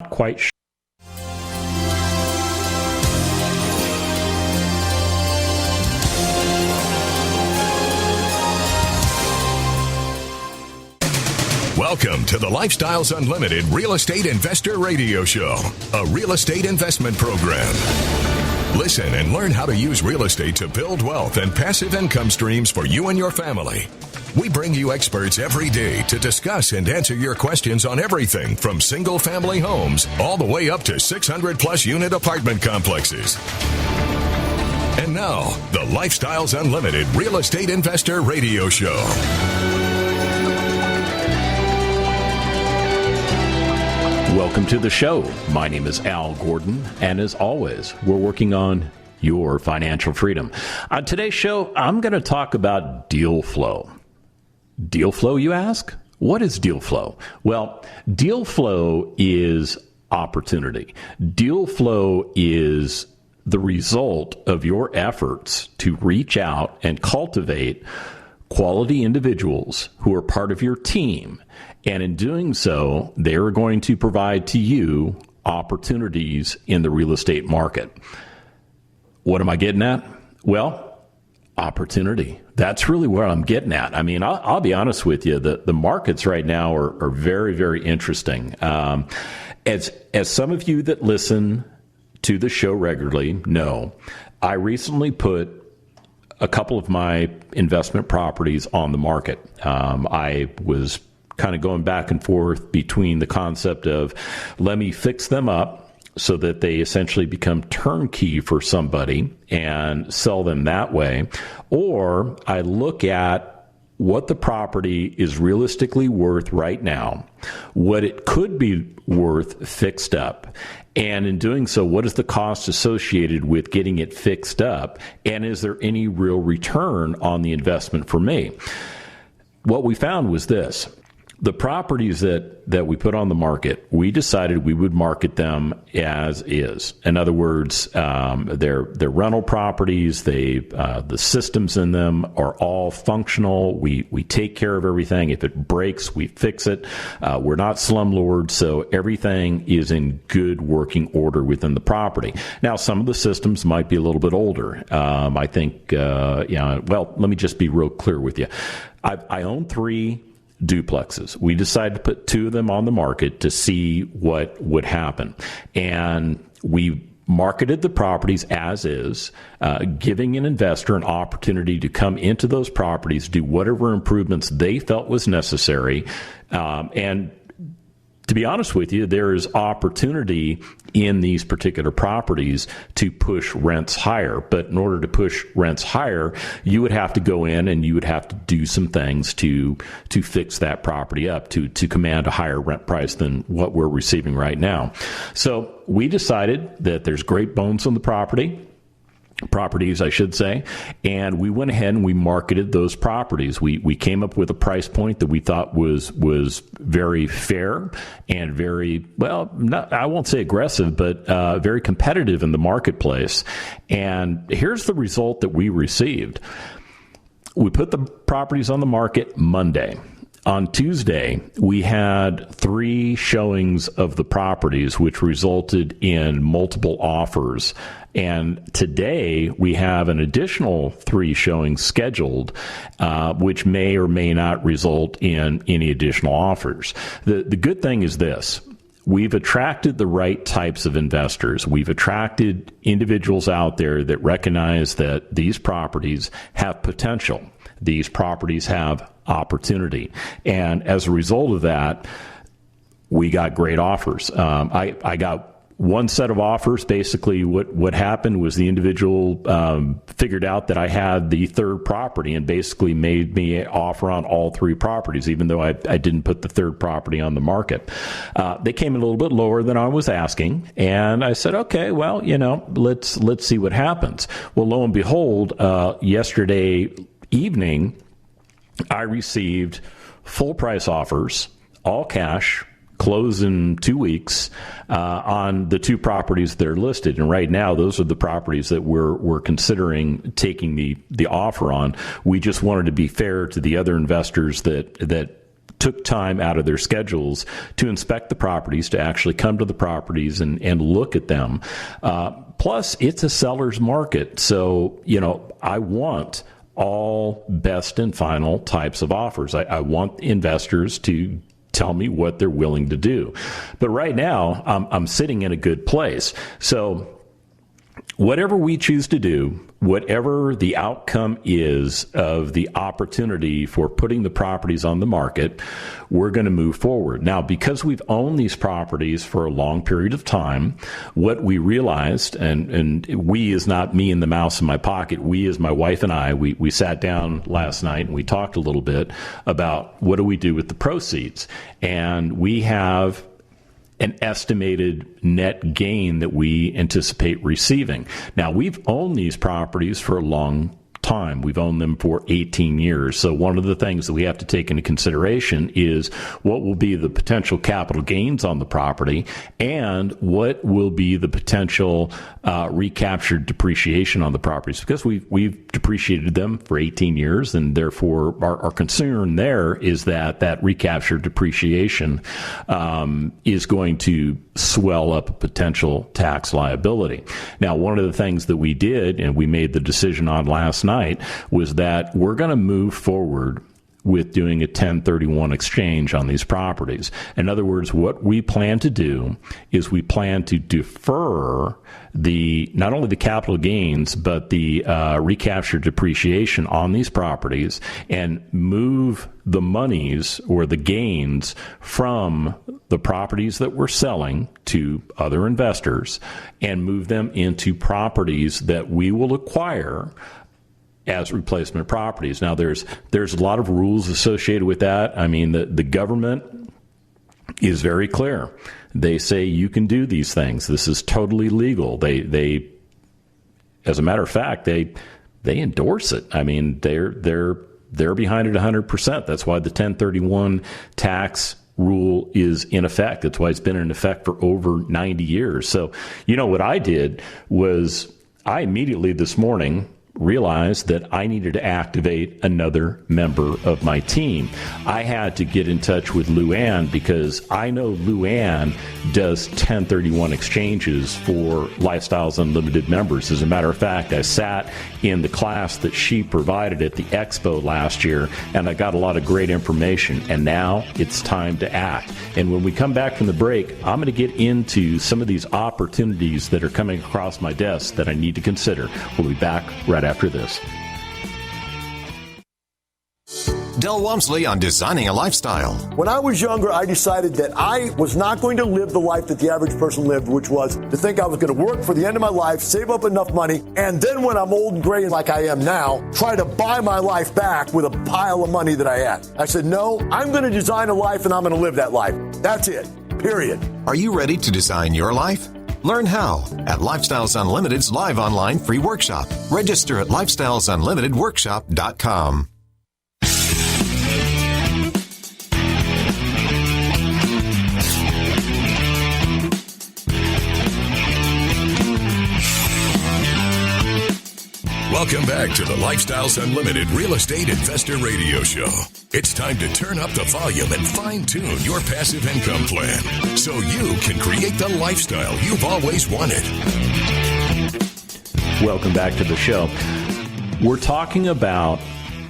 quite sure. Welcome to the Lifestyles Unlimited Real Estate Investor Radio Show, a real estate investment program. Listen and learn how to use real estate to build wealth and passive income streams for you and your family. We bring you experts every day to discuss and answer your questions on everything from single family homes all the way up to 600 plus unit apartment complexes. And now, the Lifestyles Unlimited Real Estate Investor Radio Show. Welcome to the show. My name is Al Gordon, and as always, we're working on your financial freedom. On today's show, I'm going to talk about deal flow. Deal flow, you ask? What is deal flow? Well, deal flow is opportunity. Deal flow is the result of your efforts to reach out and cultivate quality individuals who are part of your team. And in doing so, they are going to provide to you opportunities in the real estate market. What am I getting at? Well, opportunity. That's really where I'm getting at. I mean, I'll be honest with you. The markets right now are very, very interesting. As some of you that listen to the show regularly know, I recently put a couple of my investment properties on the market. I was kind of going back and forth between the concept of let me fix them up so that they essentially become turnkey for somebody and sell them that way, or I look at what the property is realistically worth right now, what it could be worth fixed up, and in doing so, what is the cost associated with getting it fixed up, and is there any real return on the investment for me? What we found was this. The properties that we put on the market, we decided we would market them as is. In other words, they're rental properties. The systems in them are all functional. We take care of everything. If it breaks, we fix it. We're not slumlords, so everything is in good working order within the property. Now, some of the systems might be a little bit older. I think, well, let me just be real clear with you. I own 3 duplexes. We decided to put 2 of them on the market to see what would happen. And we marketed the properties as is, giving an investor an opportunity to come into those properties, do whatever improvements they felt was necessary. And to be honest with you, there is opportunity in these particular properties to push rents higher. But in order to push rents higher, you would have to go in and you would have to do some things to fix that property up, to command a higher rent price than what we're receiving right now. So we decided that there's great bones on the properties, I should say, and we went ahead and we marketed those properties. We came up with a price point that we thought was very fair and very, well, I won't say aggressive, but very competitive in the marketplace. And here's the result that we received. We put the properties on the market Monday. On Tuesday, we had 3 showings of the properties, which resulted in multiple offers. And today, we have an additional 3 showings scheduled, which may or may not result in any additional offers. The good thing is this. We've attracted the right types of investors. We've attracted individuals out there that recognize that these properties have potential. These properties have opportunity. And as a result of that, we got great offers. I got one set of offers. Basically, what happened was the individual figured out that I had the 3rd property and basically made me an offer on all 3 properties, even though I didn't put the 3rd property on the market. They came in a little bit lower than I was asking, and I said, okay, well, let's see what happens. Well, lo and behold, yesterday evening, I received full price offers, all cash, close in 2 weeks on the 2 properties that are listed. And right now, those are the properties that we're considering taking the offer on. We just wanted to be fair to the other investors that took time out of their schedules to inspect the properties, to actually come to the properties and look at them. Plus, it's a seller's market. So, I want all best and final types of offers. I want investors to tell me what they're willing to do. But right now, I'm sitting in a good place. So whatever we choose to do, whatever the outcome is of the opportunity for putting the properties on the market, we're going to move forward. Now, because we've owned these properties for a long period of time, what we realized, and we is not me and the mouse in my pocket, we as my wife and I, we sat down last night and we talked a little bit about what do we do with the proceeds. And we have an estimated net gain that we anticipate receiving. Now, we've owned these properties for a long time. We've owned them for 18 years. So one of the things that we have to take into consideration is what will be the potential capital gains on the property and what will be the potential recaptured depreciation on the properties, because we've depreciated them for 18 years, and therefore our concern there is that recaptured depreciation is going to swell up a potential tax liability. Now, one of the things that we did, and we made the decision on last night, was that we're going to move forward with doing a 1031 exchange on these properties. In other words, what we plan to do is we plan to defer not only the capital gains, but the recaptured depreciation on these properties and move the monies or the gains from the properties that we're selling to other investors and move them into properties that we will acquire as replacement properties. Now, there's a lot of rules associated with that. I mean, the government is very clear. They say you can do these things. This is totally legal. They as a matter of fact, they endorse it. I mean, they're behind it 100%. That's why the 1031 tax rule is in effect. That's why it's been in effect for over 90 years. So, what I did was I immediately this morning realized that I needed to activate another member of my team. I had to get in touch with Luann because I know Luann does 1031 exchanges for Lifestyles Unlimited members. As a matter of fact, I sat in the class that she provided at the expo last year, and I got a lot of great information, and now it's time to act. And when we come back from the break, I'm going to get into some of these opportunities that are coming across my desk that I need to consider. We'll be back right after this. Del Walmsley on Designing a Lifestyle. When I was younger, I decided that I was not going to live the life that the average person lived, which was to think I was going to work for the end of my life, save up enough money, and then when I'm old and gray like I am now, try to buy my life back with a pile of money that I had. I said, no, I'm going to design a life and I'm going to live that life. That's it. Period. Are you ready to design your life? Learn how at Lifestyles Unlimited's live online free workshop. Register at lifestylesunlimitedworkshop.com. Welcome back to the Lifestyles Unlimited Real Estate Investor Radio Show. It's time to turn up the volume and fine-tune your passive income plan so you can create the lifestyle you've always wanted. Welcome back to the show. We're talking about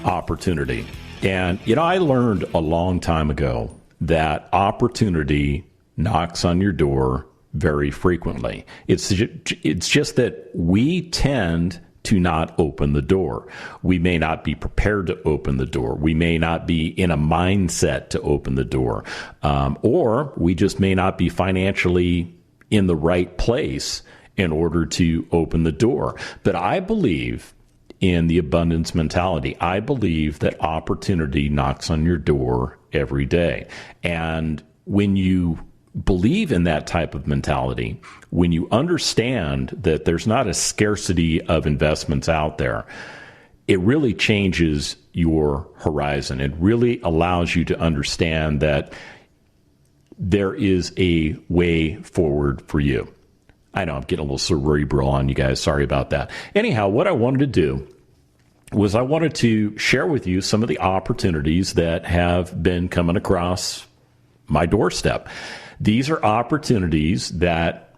opportunity. And, I learned a long time ago that opportunity knocks on your door very frequently. It's just that we tend to not open the door. We may not be prepared to open the door. We may not be in a mindset to open the door. Or we just may not be financially in the right place in order to open the door. But I believe in the abundance mentality. I believe that opportunity knocks on your door every day. And when you believe in that type of mentality, when you understand that there's not a scarcity of investments out there, it really changes your horizon. It really allows you to understand that there is a way forward for you. I know I'm getting a little cerebral on you guys. Sorry about that. Anyhow, what I wanted to do was I wanted to share with you some of the opportunities that have been coming across my doorstep. These are opportunities that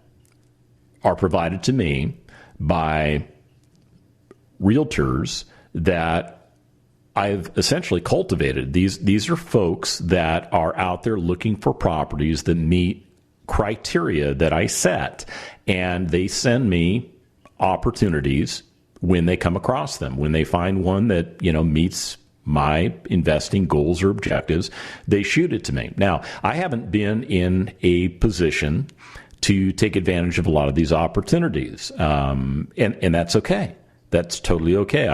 are provided to me by realtors that I've essentially cultivated. These are folks that are out there looking for properties that meet criteria that I set, and they send me opportunities when they come across them. When they find one that, meets my investing goals or objectives, they shoot it to me. Now, I haven't been in a position to take advantage of a lot of these opportunities, and that's okay. That's totally okay.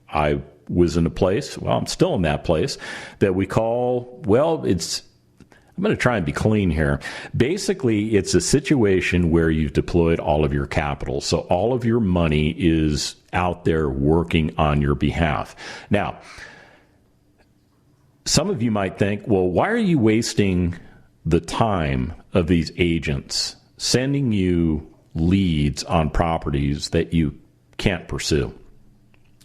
I was in a place, well, I'm still in that place, that we call, I'm going to try and be clean here. Basically, it's a situation where you've deployed all of your capital. So all of your money is out there working on your behalf. Now, some of you might think, well, why are you wasting the time of these agents sending you leads on properties that you can't pursue?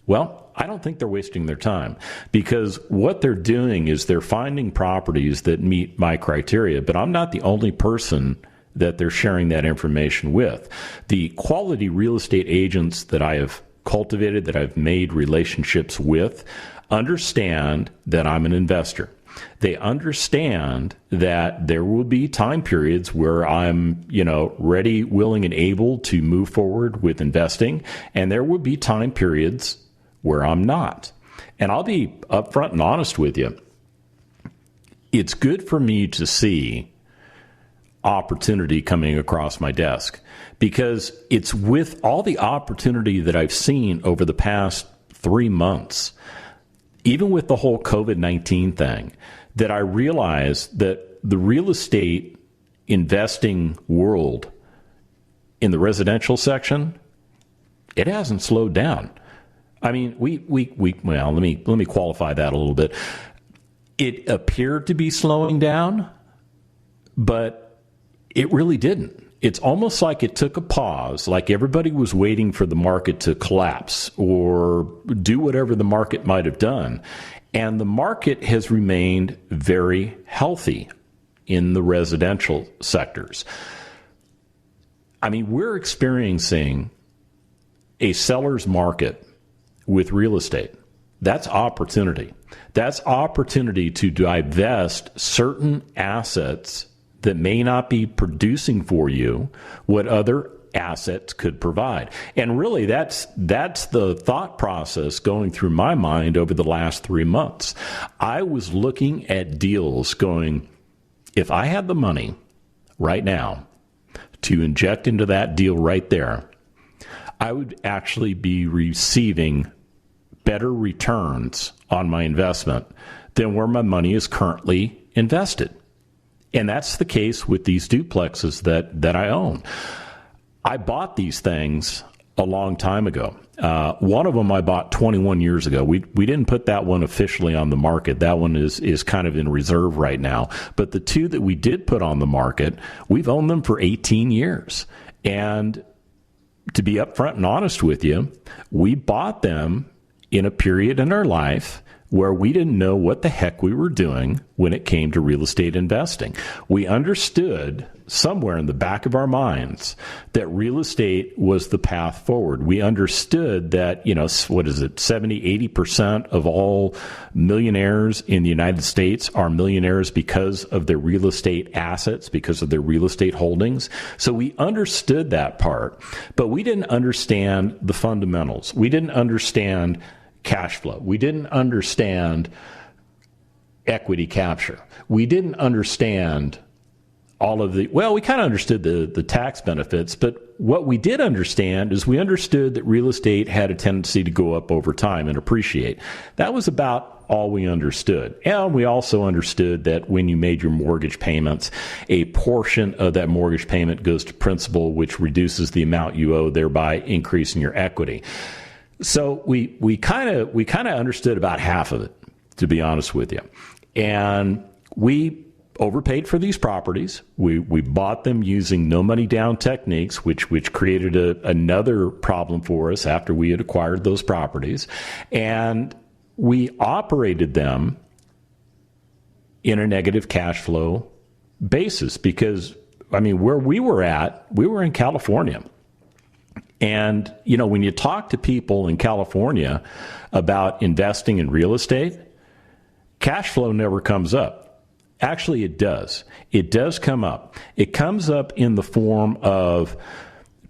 Well, I don't think they're wasting their time, because what they're doing is they're finding properties that meet my criteria, but I'm not the only person that they're sharing that information with. The quality real estate agents that I have cultivated, that I've made relationships with, understand that I'm an investor. They understand that there will be time periods where I'm, ready, willing, and able to move forward with investing, and there will be time periods where I'm not. And I'll be upfront and honest with you. It's good for me to see opportunity coming across my desk, because it's with all the opportunity that I've seen over the past 3 months, even with the whole COVID-19 thing, that I realized that the real estate investing world in the residential section, it hasn't slowed down. I mean, well, let me qualify that a little bit. It appeared to be slowing down, but it really didn't. It's almost like it took a pause, like everybody was waiting for the market to collapse or do whatever the market might have done. And the market has remained very healthy in the residential sectors. I mean, we're experiencing a seller's market with real estate. That's opportunity. That's opportunity to divest certain assets that may not be producing for you what other assets could provide. And really, that's the thought process going through my mind over the last 3 months. I was looking at deals going, if I had the money right now to inject into that deal right there, I would actually be receiving better returns on my investment than where my money is currently invested. And that's the case with these duplexes that I own. I bought these things a long time ago. One of them I bought 21 years ago. We didn't put that one officially on the market. That one is kind of in reserve right now. But the two that we did put on the market, we've owned them for 18 years. And to be upfront and honest with you, we bought them in a period in our life where we didn't know what the heck we were doing when it came to real estate investing. We understood somewhere in the back of our minds that real estate was the path forward. We understood that, 70, 80% of all millionaires in the United States are millionaires because of their real estate assets, because of their real estate holdings. So we understood that part, but we didn't understand the fundamentals. We didn't understand cash flow. We didn't understand equity capture. We didn't understand all of we kind of understood the tax benefits, but what we did understand is we understood that real estate had a tendency to go up over time and appreciate. That was about all we understood. And we also understood that when you made your mortgage payments, a portion of that mortgage payment goes to principal, which reduces the amount you owe, thereby increasing your equity. So we kind of understood about half of it, to be honest with you. And we overpaid for these properties. We bought them using no money down techniques, which created another problem for us after we had acquired those properties. And we operated them in a negative cash flow basis because, I mean, where we were in California. And, when you talk to people in California about investing in real estate, cash flow never comes up. Actually, it does. It does come up. It comes up in the form of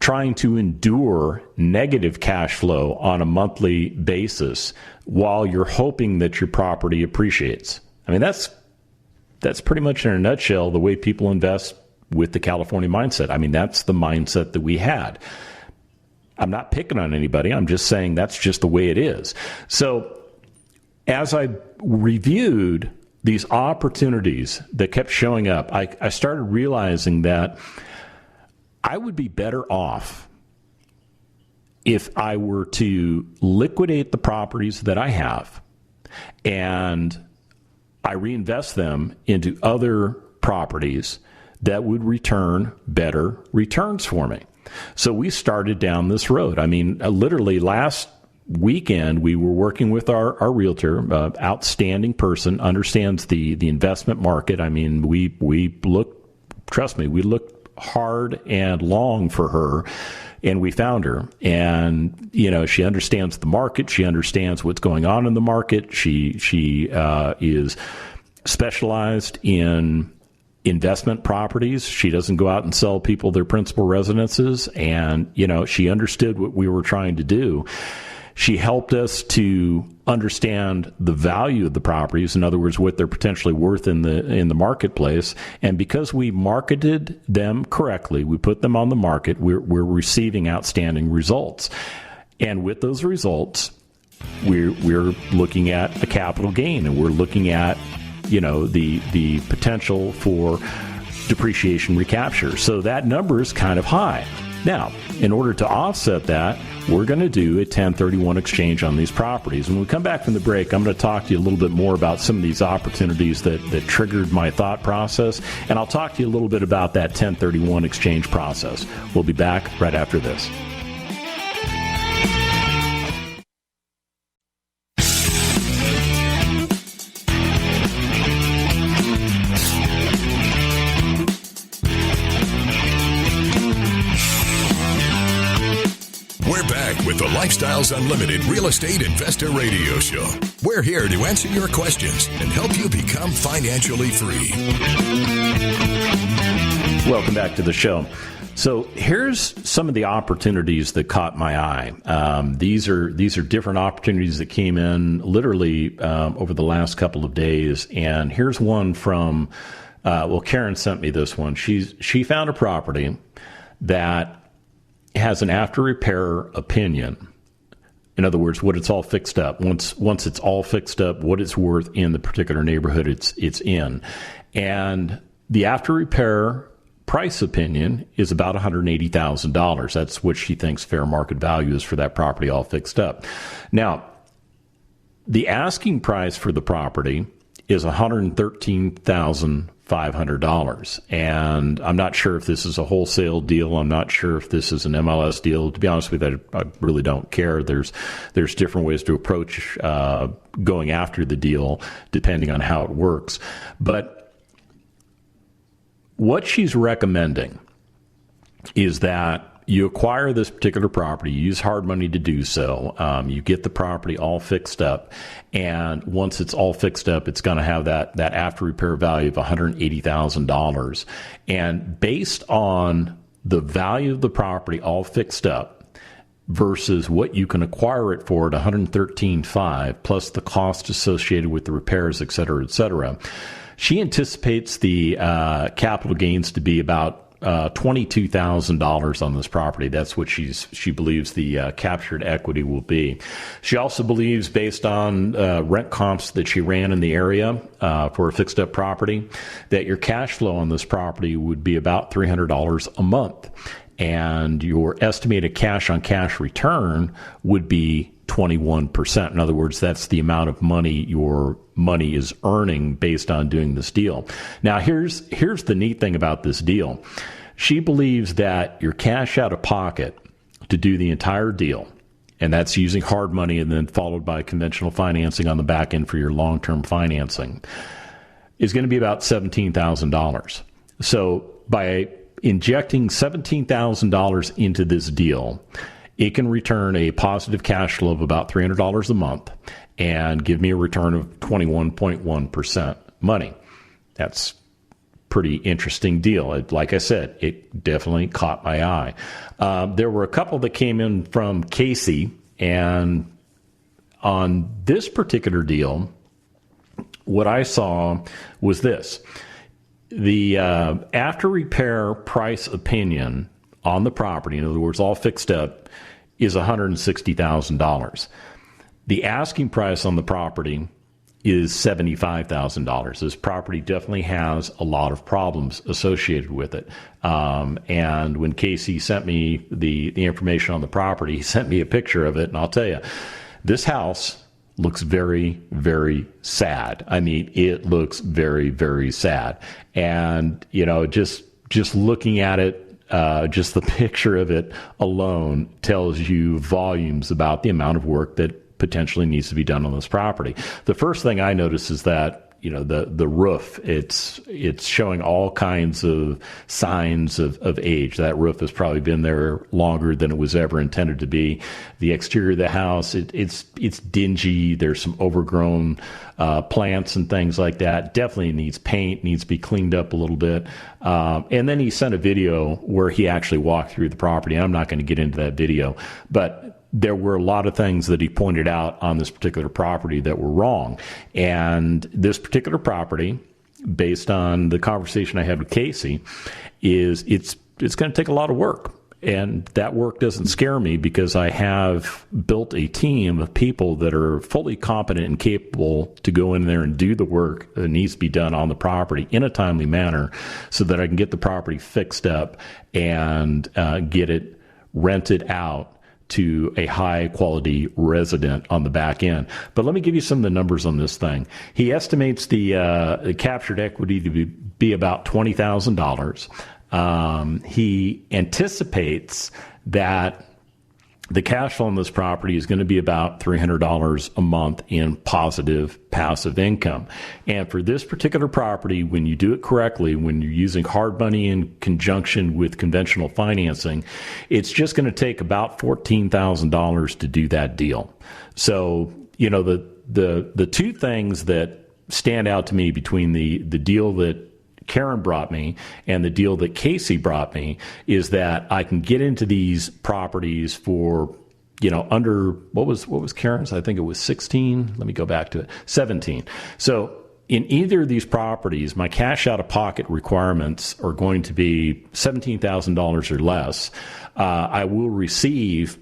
trying to endure negative cash flow on a monthly basis while you're hoping that your property appreciates. I mean, that's pretty much in a nutshell the way people invest with the California mindset. I mean, that's the mindset that we had. I'm not picking on anybody. I'm just saying that's just the way it is. So as I reviewed these opportunities that kept showing up, I started realizing that I would be better off if I were to liquidate the properties that I have and I reinvest them into other properties that would return better returns for me. So we started down this road. I mean, literally last weekend, we were working with our realtor, outstanding person, understands the investment market. I mean, we looked hard and long for her, and we found her. And, she understands the market. She understands what's going on in the market. She is specialized in investment properties. She doesn't go out and sell people their principal residences. And, she understood what we were trying to do. She helped us to understand the value of the properties, in other words, what they're potentially worth in the marketplace. And because we marketed them correctly, we put them on the market, we're receiving outstanding results. And with those results, we're looking at a capital gain, and we're looking at, the potential for depreciation recapture. So that number is kind of high. Now, in order to offset that, we're going to do a 1031 exchange on these properties. When we come back from the break, I'm going to talk to you a little bit more about some of these opportunities that triggered my thought process, and I'll talk to you a little bit about that 1031 exchange process. We'll be back right after this. With the Lifestyles Unlimited Real Estate Investor Radio Show. We're here to answer your questions and help you become financially free. Welcome back to the show. So here's some of the opportunities that caught my eye. These are different opportunities that came in literally over the last couple of days. And here's one from, Karen sent me this one. She found a property that has an after repair opinion. In other words, what it's all fixed up. Once it's all fixed up, what it's worth in the particular neighborhood it's in. And the after repair price opinion is about $180,000. That's what she thinks fair market value is for that property all fixed up. Now, the asking price for the property is $113,500. And I'm not sure if this is a wholesale deal. I'm not sure if this is an MLS deal. To be honest with you, I really don't care. There's different ways to approach going after the deal depending on how it works. But what she's recommending is that you acquire this particular property, you use hard money to do so, you get the property all fixed up, and once it's all fixed up, it's going to have that after repair value of $180,000. And based on the value of the property all fixed up versus what you can acquire it for at $113,500 plus the cost associated with the repairs, et cetera, she anticipates the capital gains to be about $22,000 on this property. That's what she believes the captured equity will be. She also believes, based on rent comps that she ran in the area for a fixed up property, that your cash flow on this property would be about $300 a month, and your estimated cash on cash return would be 21%. In other words, that's the amount of money your money is earning based on doing this deal. Now, here's the neat thing about this deal. She believes that your cash out of pocket to do the entire deal, and that's using hard money and then followed by conventional financing on the back end for your long-term financing, is going to be about $17,000. So by injecting $17,000 into this deal, it can return a positive cash flow of about $300 a month and give me a return of 21.1% money. That's pretty interesting deal. Like I said, it definitely caught my eye. There were a couple that came in from Casey, and on this particular deal, what I saw was this. The after repair price opinion on the property, in other words, all fixed up, is $160,000. The asking price on the property is $75,000. This property definitely has a lot of problems associated with it. And when Casey sent me the information on the property, he sent me a picture of it, and I'll tell you, this house looks very, very sad. I mean, it looks very, very sad. And, just looking at it, just the picture of it alone tells you volumes about the amount of work that potentially needs to be done on this property. The first thing I notice is that, the roof, it's showing all kinds of signs of age. That roof has probably been there longer than it was ever intended to be. The exterior of the house, it's dingy. There's some overgrown plants and things like that. Definitely needs paint, needs to be cleaned up a little bit. And then he sent a video where he actually walked through the property. I'm not going to get into that video, but there were a lot of things that he pointed out on this particular property that were wrong. And this particular property, based on the conversation I had with Casey, it's going to take a lot of work. And that work doesn't scare me because I have built a team of people that are fully competent and capable to go in there and do the work that needs to be done on the property in a timely manner so that I can get the property fixed up and get it rented out to a high quality resident on the back end. But let me give you some of the numbers on this thing. He estimates the captured equity to be about $20,000. He anticipates that the cash flow on this property is going to be about $300 a month in positive passive income. And for this particular property, when you do it correctly, when you're using hard money in conjunction with conventional financing, it's just going to take about $14,000 to do that deal. So, the two things that stand out to me between the deal that Karen brought me and the deal that Casey brought me is that I can get into these properties for, under what was Karen's? I think it was 16. Let me go back to it. 17. So in either of these properties, my cash out of pocket requirements are going to be $17,000 or less. I will receive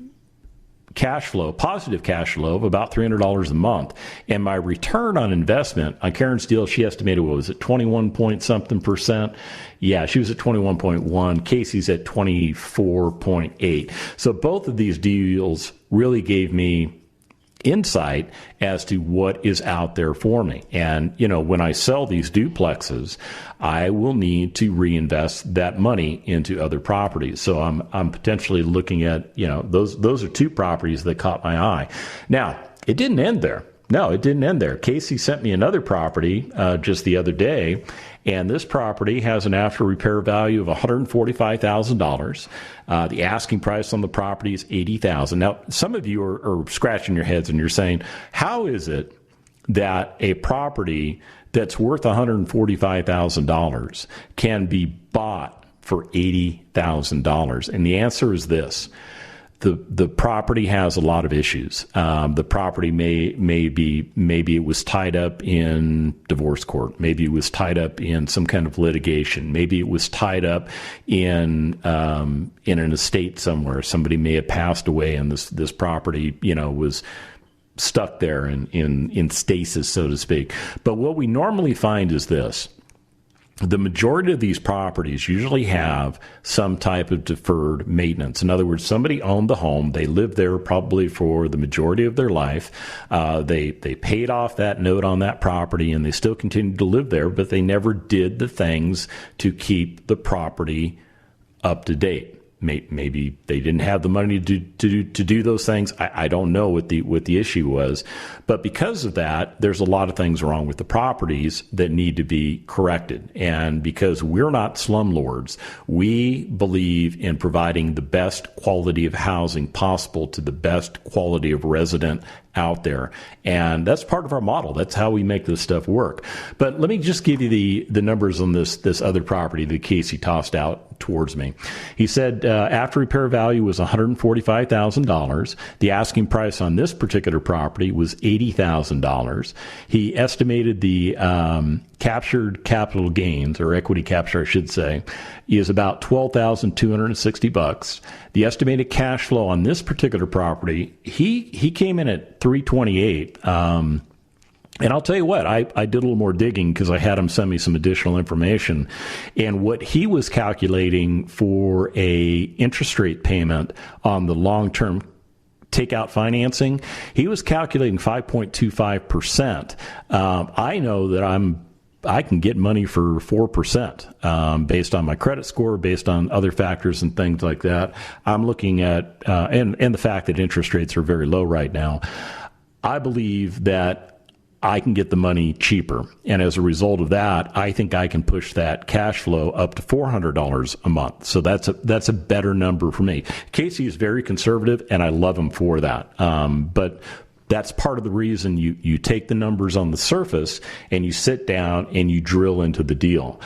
positive cash flow of about $300 a month. And my return on investment on Karen's deal, she estimated, 21 point something percent? Yeah, she was at 21.1. Casey's at 24.8. So both of these deals really gave me insight as to what is out there for me. And, when I sell these duplexes, I will need to reinvest that money into other properties. So I'm potentially looking at, those are two properties that caught my eye. Now, it didn't end there. No, it didn't end there. Casey sent me another property just the other day, and this property has an after repair value of $145,000. The asking price on the property is $80,000. Now, some of you are scratching your heads and you're saying, how is it that a property that's worth $145,000 can be bought for $80,000? And the answer is this. The property has a lot of issues. The property maybe it was tied up in divorce court. Maybe it was tied up in some kind of litigation. Maybe it was tied up in an estate somewhere. Somebody may have passed away, and this property, was stuck there in stasis, so to speak. But what we normally find is this. the majority of these properties usually have some type of deferred maintenance. In other words, somebody owned the home. They lived there probably for the majority of their life. They paid off that note on that property, and they still continued to live there, but they never did the things to keep the property up to date. Maybe they didn't have the money to do those things. I don't know what the issue was, but because of that, there's a lot of things wrong with the properties that need to be corrected. And because we're not slumlords, we believe in providing the best quality of housing possible to the best quality of resident out there. And that's part of our model. That's how we make this stuff work. But let me just give you the numbers on this other property that Casey tossed out towards me. He said after repair value was $145,000. The asking price on this particular property was $80,000. He estimated the captured capital gains, or equity capture, I should say, is about $12,260. The estimated cash flow on this particular property, he came in at $328. And I'll tell you what, I did a little more digging because I had him send me some additional information. And what he was calculating for a interest rate payment on the long-term takeout financing, he was calculating 5.25%. I know that I can get money for 4% based on my credit score, based on other factors and things like that. I'm looking at, and the fact that interest rates are very low right now. I believe that I can get the money cheaper. And as a result of that, I think I can push that cash flow up to $400 a month. So that's a better number for me. Casey is very conservative, and I love him for that. But that's part of the reason you take the numbers on the surface and you sit down and you drill into the deal.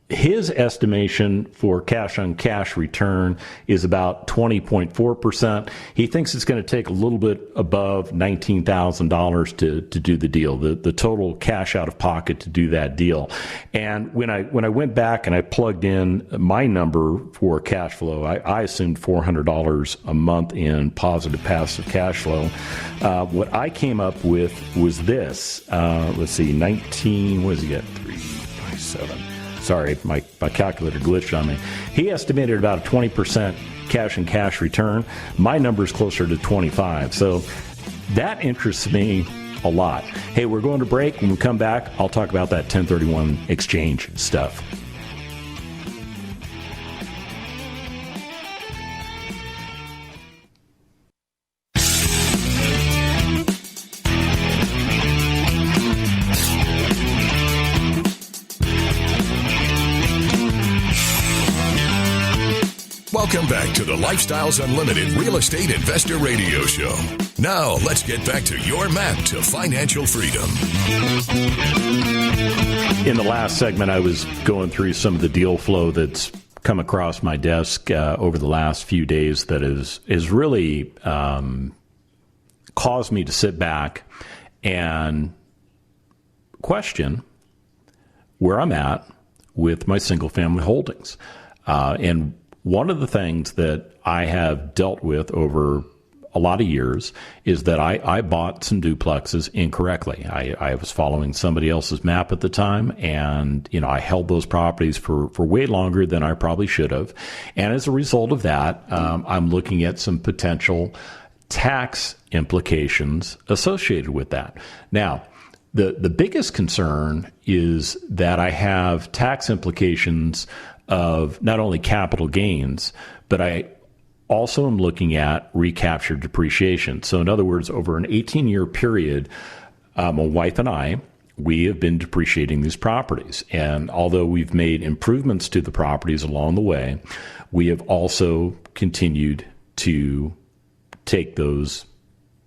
His estimation for cash on cash return is about 20.4%. He thinks it's going to take a little bit above $19,000 to do the deal, the total cash out of pocket to do that deal. And when I went back and I plugged in my number for cash flow, I assumed $400 a month in positive passive cash flow. What I came up with was this. Let's see, 19, what does he get? 357. Sorry, my calculator glitched on me. He estimated about a 20% cash and cash return. My number is closer to 25. So that interests me a lot. Hey, we're going to break. When we come back, I'll talk about that 1031 exchange stuff. Welcome back to the Lifestyles Unlimited Real Estate Investor Radio Show. Now, let's get back to your map to financial freedom. In the last segment, I was going through some of the deal flow that's come across my desk over the last few days that is really caused me to sit back and question where I'm at with my single family holdings. And one of the things that I have dealt with over a lot of years is that I bought some duplexes incorrectly. I was following somebody else's map at the time, and I held those properties for way longer than I probably should have. And as a result of that, I'm looking at some potential tax implications associated with that. Now, the biggest concern is that I have tax implications of not only capital gains, but I also am looking at recaptured depreciation. So in other words, over an 18-year period, my wife and I, we have been depreciating these properties. And although we've made improvements to the properties along the way, we have also continued to take those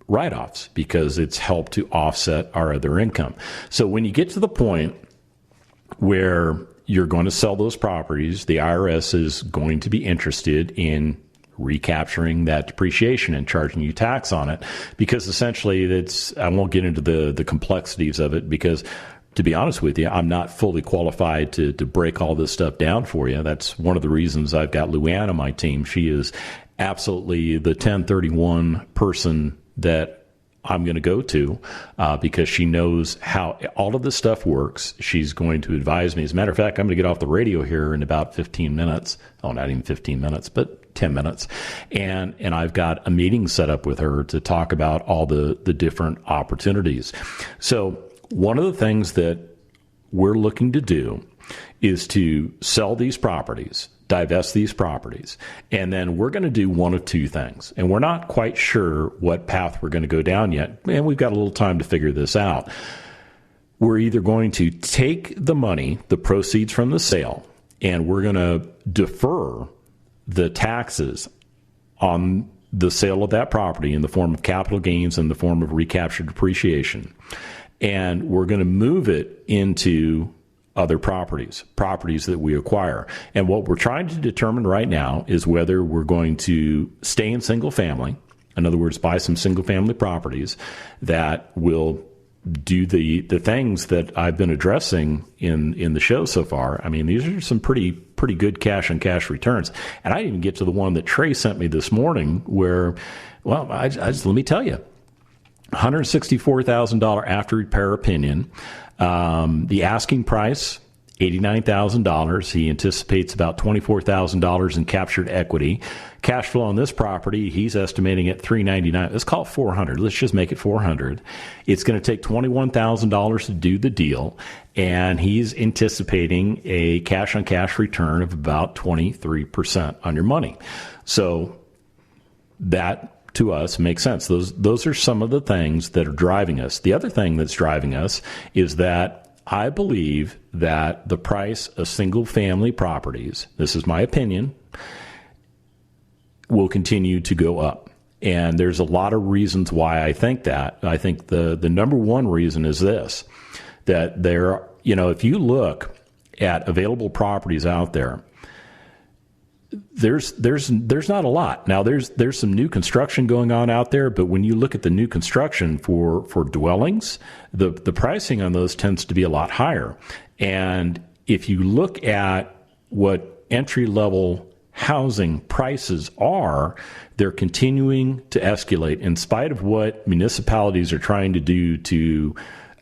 write-offs because it's helped to offset our other income. So when you get to the point where you're going to sell those properties, the IRS is going to be interested in recapturing that depreciation and charging you tax on it, because essentially I won't get into the complexities of it, because to be honest with you, I'm not fully qualified to break all this stuff down for you. That's one of the reasons I've got Luann on my team. She is absolutely the 1031 person that I'm going to go to because she knows how all of this stuff works. She's going to advise me. As a matter of fact, I'm going to get off the radio here in about 15 minutes. Oh, not even 15 minutes, but 10 minutes. And I've got a meeting set up with her to talk about all the different opportunities. So one of the things that we're looking to do is to sell these properties, divest these properties, and then we're going to do one of two things. And we're not quite sure what path we're going to go down yet, and we've got a little time to figure this out. We're either going to take the money, the proceeds from the sale, and we're going to defer the taxes on the sale of that property in the form of capital gains in the form of recaptured depreciation. And we're going to move it into other properties that we acquire. And what we're trying to determine right now is whether we're going to stay in single family. In other words, buy some single family properties that will do the things that I've been addressing in the show so far. I mean, these are some pretty good cash on cash returns. And I didn't even get to the one that Trey sent me this morning where, well, I just let me tell you, $164,000 after repair opinion. The asking price, $89,000. He anticipates about $24,000 in captured equity. Cash flow on this property, he's estimating at $399. Let's call it $400. Let's just make it $400. It's going to take $21,000 to do the deal, and he's anticipating a cash on cash return of about 23% on your money. So that, to us, makes sense. Those are some of the things that are driving us. The other thing that's driving us is that I believe that the price of single family properties, this is my opinion, will continue to go up. And there's a lot of reasons why I think that. I think the number one reason is this, that there, if you look at available properties out there, there's not a lot. Now there's some new construction going on out there, but when you look at the new construction for dwellings, the pricing on those tends to be a lot higher. And if you look at what entry level housing prices are, they're continuing to escalate in spite of what municipalities are trying to do to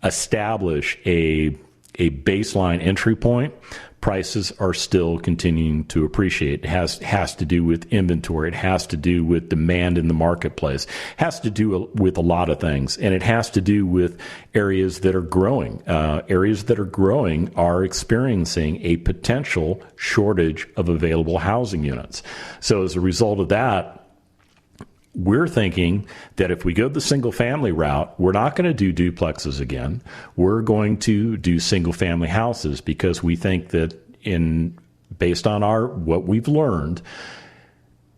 establish a baseline entry point. Prices are still continuing to appreciate. It has to do with inventory. It has to do with demand in the marketplace. It has to do with a lot of things. And it has to do with areas that are growing. Areas that are growing are experiencing a potential shortage of available housing units. So as a result of that, we're thinking that if we go the single family route, we're not going to do duplexes again. We're going to do single family houses because we think that based on what we've learned,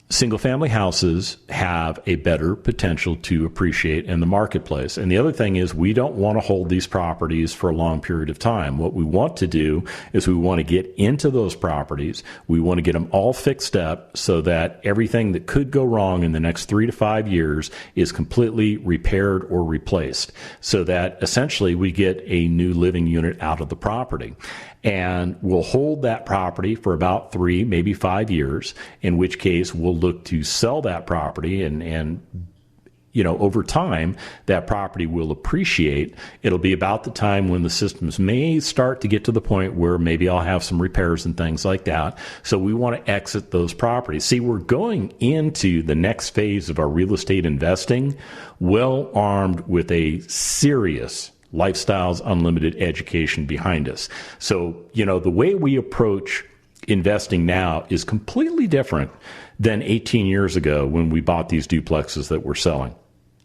single family houses have a better potential to appreciate in the marketplace. And the other thing is we don't want to hold these properties for a long period of time. What we want to do is we want to get into those properties. We want to get them all fixed up so that everything that could go wrong in the next 3 to 5 years is completely repaired or replaced so that essentially we get a new living unit out of the property. And we'll hold that property for about 3, maybe 5 years, in which case we'll look to sell that property and over time, that property will appreciate. It'll be about the time when the systems may start to get to the point where maybe I'll have some repairs and things like that. So we want to exit those properties. See, we're going into the next phase of our real estate investing well armed with a serious Lifestyles Unlimited education behind us. So, the way we approach investing now is completely different than 18 years ago when we bought these duplexes that we're selling.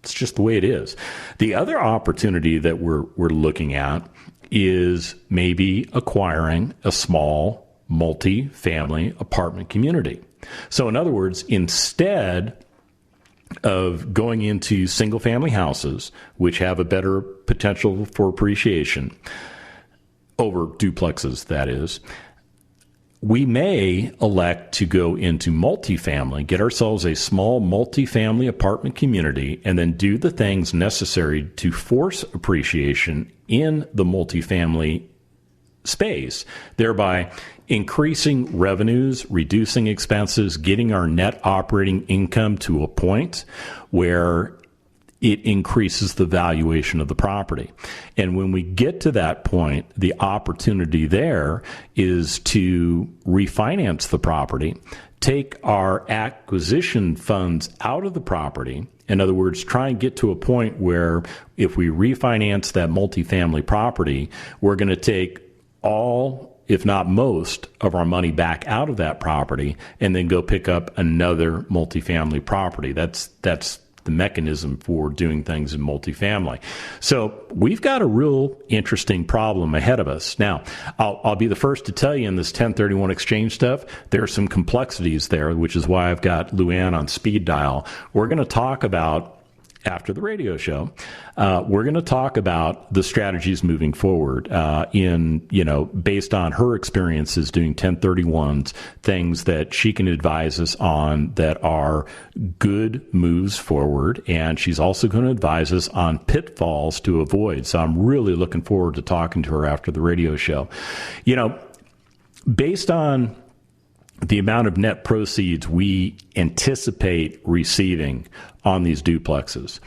It's just the way it is. The other opportunity that we're looking at is maybe acquiring a small multi-family apartment community. So in other words, instead of going into single family houses, which have a better potential for appreciation over duplexes, that is, we may elect to go into multifamily, get ourselves a small multifamily apartment community, and then do the things necessary to force appreciation in the multifamily space, thereby increasing revenues, reducing expenses, getting our net operating income to a point where it increases the valuation of the property. And when we get to that point, the opportunity there is to refinance the property, take our acquisition funds out of the property. In other words, try and get to a point where if we refinance that multifamily property, we're going to take all, if not most, of our money back out of that property and then go pick up another multifamily property. That's the mechanism for doing things in multifamily. So we've got a real interesting problem ahead of us. Now, I'll be the first to tell you in this 1031 exchange stuff, there are some complexities there, which is why I've got Luann on speed dial. We're going to talk about, after the radio show, we're going to talk about the strategies moving forward based on her experiences doing 1031s, things that she can advise us on that are good moves forward. And she's also going to advise us on pitfalls to avoid. So I'm really looking forward to talking to her after the radio show. Based on the amount of net proceeds we anticipate receiving on these duplexes,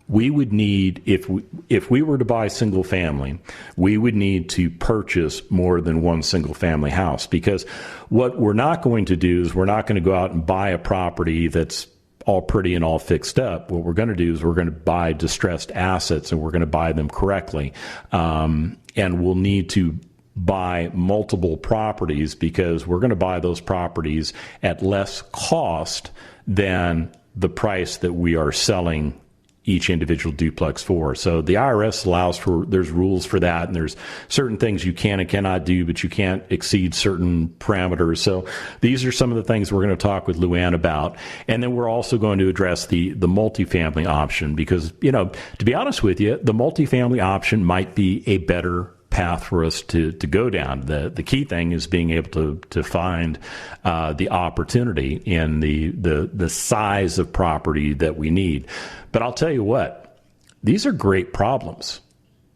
we would need, if we were to buy single family, we would need to purchase more than one single family house, because what we're not going to do is we're not going to go out and buy a property that's all pretty and all fixed up. What we're going to do is we're going to buy distressed assets, and we're going to buy them correctly. And we'll need to buy multiple properties because we're going to buy those properties at less cost than the price that we are selling each individual duplex for. So the IRS allows for, there's rules for that, and there's certain things you can and cannot do, but you can't exceed certain parameters. So these are some of the things we're going to talk with Luann about. And then we're also going to address the multifamily option, because, to be honest with you, the multifamily option might be a better path for us to go down. The key thing is being able to find the opportunity in the size of property that we need. But I'll tell you what, these are great problems.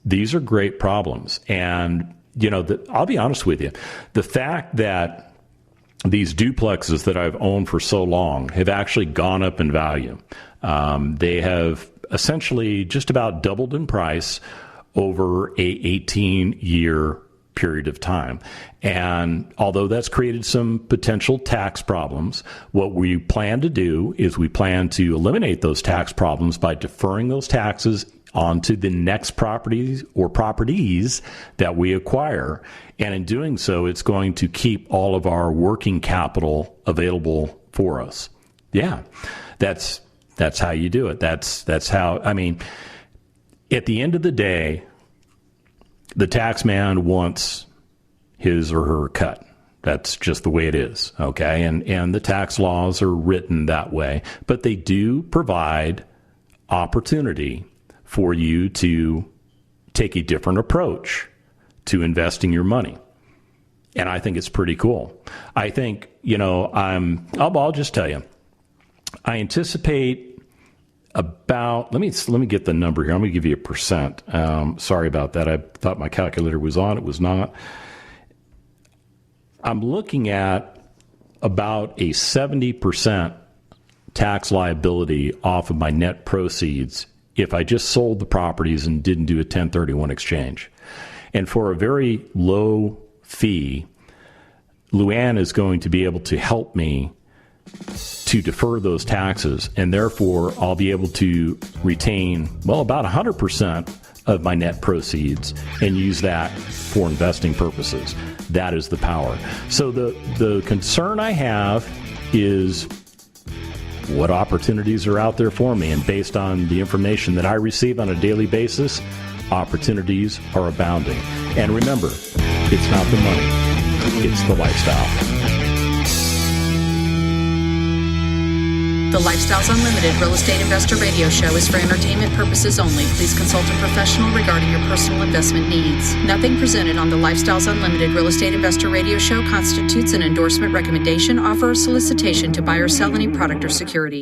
These are great problems. And, I'll be honest with you, the fact that these duplexes that I've owned for so long have actually gone up in value. They have essentially just about doubled in price over a 18-year period of time. And although that's created some potential tax problems, what we plan to do is we plan to eliminate those tax problems by deferring those taxes onto the next properties or properties that we acquire. And in doing so, it's going to keep all of our working capital available for us. Yeah, that's how you do it. That's how, at the end of the day, the tax man wants his or her cut. That's just the way it is, okay? And the tax laws are written that way, but they do provide opportunity for you to take a different approach to investing your money. And I think it's pretty cool. I think, I'll just tell you, I anticipate about, let me get the number here. I'm going to give you a percent. Sorry about that. I thought my calculator was on. It was not. I'm looking at about a 70% tax liability off of my net proceeds if I just sold the properties and didn't do a 1031 exchange. And for a very low fee, Luann is going to be able to help me to defer those taxes, and therefore I'll be able to retain, about 100% of my net proceeds and use that for investing purposes. That is the power. So the concern I have is what opportunities are out there for me, and based on the information that I receive on a daily basis, opportunities are abounding. And remember, it's not the money, it's the lifestyle. The Lifestyles Unlimited Real Estate Investor Radio Show is for entertainment purposes only. Please consult a professional regarding your personal investment needs. Nothing presented on the Lifestyles Unlimited Real Estate Investor Radio Show constitutes an endorsement, recommendation, offer, or solicitation to buy or sell any product or security.